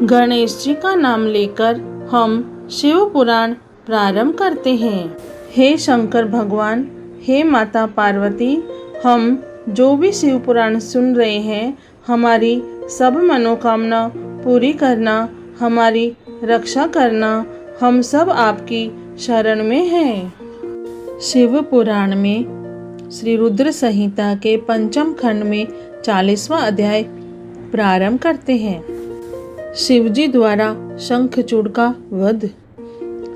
गणेश जी का नाम लेकर हम शिव पुराण प्रारंभ करते हैं। हे शंकर भगवान, हे माता पार्वती, हम जो भी शिव पुराण सुन रहे हैं, हमारी सब मनोकामना पूरी करना, हमारी रक्षा करना, हम सब आपकी शरण में हैं। शिव पुराण में श्री रुद्र संहिता के पंचम खंड में 40वां अध्याय प्रारंभ करते हैं। शिवजी द्वारा शंखचूड़ का वध।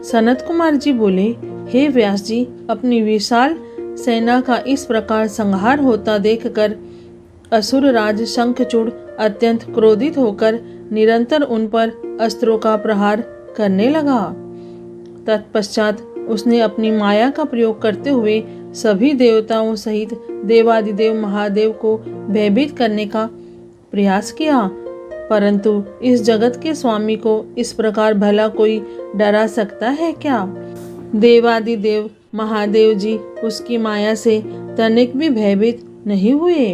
सनत कुमार जी बोले, हे व्यास जी, अपनी विशाल सेना का इस प्रकार संहार होता देखकर असुर राज शंखचूड़ अत्यंत क्रोधित होकर निरंतर उन पर अस्त्रों का प्रहार करने लगा। तत्पश्चात उसने अपनी माया का प्रयोग करते हुए सभी देवताओं सहित देवादिदेव महादेव को भयभीत करने का प्रयास किया, परंतु इस जगत के स्वामी को इस प्रकार भला कोई डरा सकता है क्या? देवादिदेव महादेव जी उसकी माया से तनिक भी भयभीत नहीं हुए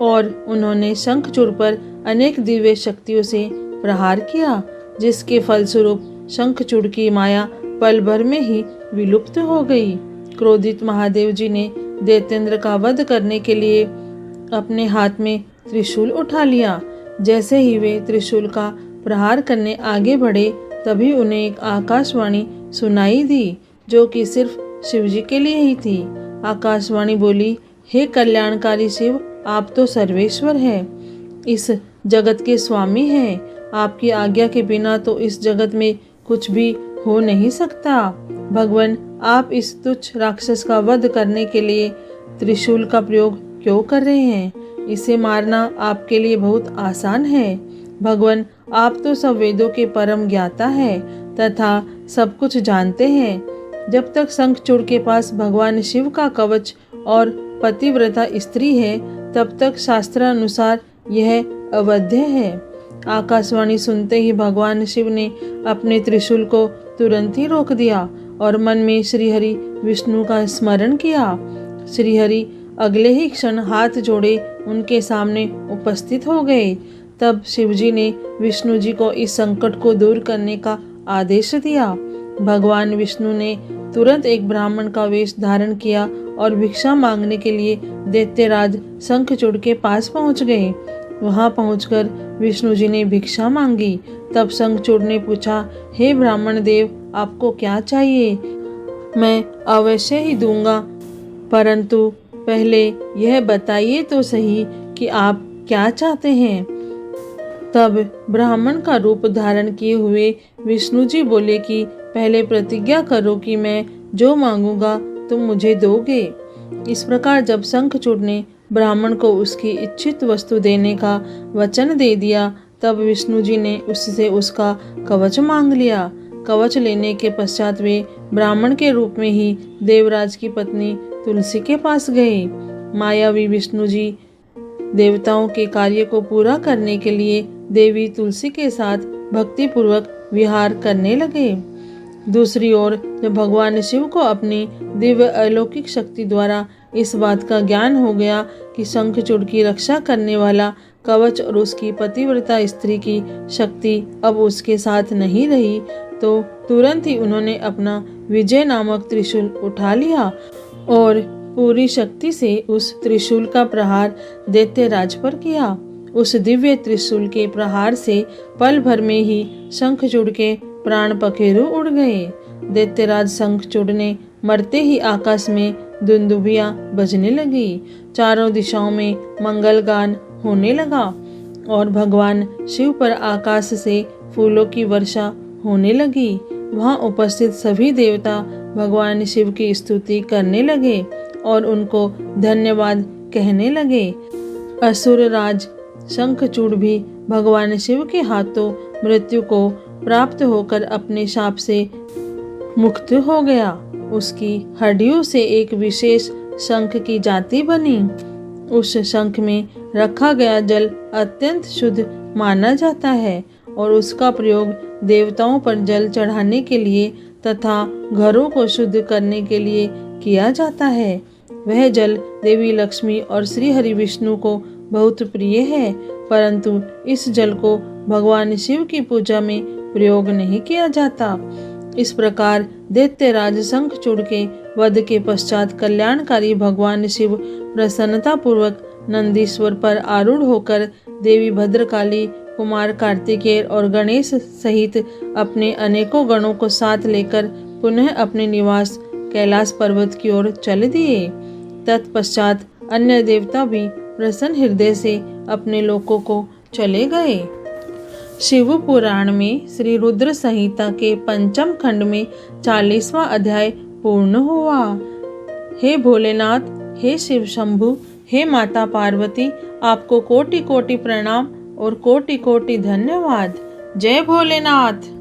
और उन्होंने शंखचूड़ पर अनेक दिव्य शक्तियों से प्रहार किया, जिसके फलस्वरूप शंखचूड़ की माया पल भर में ही विलुप्त हो गई। क्रोधित महादेव जी ने दैत्येंद्र का वध करने के लिए अपने हाथ में त्रिशूल उठा लिया। जैसे ही वे त्रिशूल का प्रहार करने आगे बढ़े, तभी उन्हें एक आकाशवाणी सुनाई दी, जो कि सिर्फ शिवजी के लिए ही थी। आकाशवाणी बोली, हे कल्याणकारी शिव, आप तो सर्वेश्वर हैं, इस जगत के स्वामी हैं। आपकी आज्ञा के बिना तो इस जगत में कुछ भी हो नहीं सकता। भगवान, आप इस तुच्छ राक्षस का वध करने के लिए त्रिशूल का प्रयोग क्यों कर रहे हैं? इसे मारना आपके लिए बहुत आसान है। भगवान, आप तो सब वेदों के परम ज्ञाता हैं तथा सब कुछ जानते हैं। जब तक शंखचूड़ के पास भगवान शिव का कवच और पतिव्रता स्त्री है, तब तक शास्त्रानुसार यह अवध्य है। आकाशवाणी सुनते ही भगवान शिव ने अपने त्रिशूल को तुरंत ही रोक दिया और मन में श्रीहरि विष्णु का स्मरण किया। श्रीहरि अगले ही क्षण हाथ जोड़े उनके सामने उपस्थित हो गए। तब शिवजी ने विष्णु जी को इस संकट को दूर करने का आदेश दिया। भगवान विष्णु ने तुरंत एक ब्राह्मण का वेश धारण किया और भिक्षा मांगने के लिए दैत्यराज शंखचूड़ के पास पहुंच गए। वहां पहुंचकर विष्णु जी ने भिक्षा मांगी। तब शंखचूड़ ने पूछा, हे ब्राह्मण देव, आपको क्या चाहिए? मैं अवश्य ही दूंगा, परंतु पहले यह बताइए तो सही कि आप क्या चाहते हैं। तब ब्राह्मण का रूप धारण किए हुए विष्णु जी बोले कि पहले प्रतिज्ञा करो कि मैं जो मांगूंगा तुम मुझे दोगे। इस प्रकार जब शंखचूड़ ने ब्राह्मण को उसकी इच्छित वस्तु देने का वचन दे दिया, तब विष्णु जी ने उससे उसका कवच मांग लिया। कवच लेने के पश्चात वे ब्राह्मण के रूप में ही देवराज की पत्नी तुलसी के पास गए। मायावी विष्णु जी देवताओं के कार्य को पूरा करने के लिए देवी तुलसी के साथ भक्तिपूर्वक विहार करने लगे। दूसरी ओर जब भगवान शिव को अपनी दिव्य अलौकिक शक्ति द्वारा इस बात का ज्ञान हो गया कि शंखचूड़ की रक्षा करने वाला कवच और उसकी पतिव्रता स्त्री की शक्ति अब उसके साथ नहीं रही, तो तुरंत ही उन्होंने अपना विजय नामक त्रिशूल उठा लिया और पूरी शक्ति से उस त्रिशूल का प्रहार दैत्यराज पर किया। उस दिव्य त्रिशूल के प्रहार से पल भर में ही शंखचूड़ के प्राण पखेरु उड़ गए। दैत्यराज शंखचूड़ ने मरते ही आकाश में दुंदुभियां बजने लगी, चारों दिशाओं में मंगल गान होने लगा और भगवान शिव पर आकाश से फूलों की वर्षा होने लगी। वहां उपस्थित सभी देवता भगवान शिव की स्तुति करने लगे और उनको धन्यवाद कहने लगे। असुर राज शंखचूड़ भी भगवान शिव के हाथों मृत्यु को प्राप्त होकर अपने शाप से मुक्त हो गया। उसकी हड्डियों से एक विशेष शंख की जाति बनी। उस शंख में रखा गया जल अत्यंत शुद्ध माना जाता है और उसका प्रयोग देवताओं पर जल चढ़ाने के लिए तथा घरों को शुद्ध करने के लिए किया जाता है। वह जल देवी लक्ष्मी और श्री हरि विष्णु को बहुत प्रिय है, परंतु इस जल को भगवान शिव की पूजा में प्रयोग नहीं किया जाता। इस प्रकार दैत्यराज शंखचूड़ के वध के पश्चात कल्याणकारी भगवान शिव प्रसन्नता पूर्वक नंदीश्वर पर आरूढ़ होकर देवी भद्रकाली, कुमार कार्तिकेय और गणेश सहित अपने अनेकों गणों को साथ लेकर पुनः अपने निवास कैलाश पर्वत की ओर चल दिए। तत्पश्चात अन्य देवता भी प्रसन्न हृदय से अपने लोकों को चले गए। शिव पुराण में श्री रुद्र संहिता के पंचम खंड में 40वां अध्याय पूर्ण हुआ। हे भोलेनाथ, हे शिव शंभु, हे माता पार्वती, आपको कोटि कोटि प्रणाम और कोटि कोटि धन्यवाद। जय भोलेनाथ।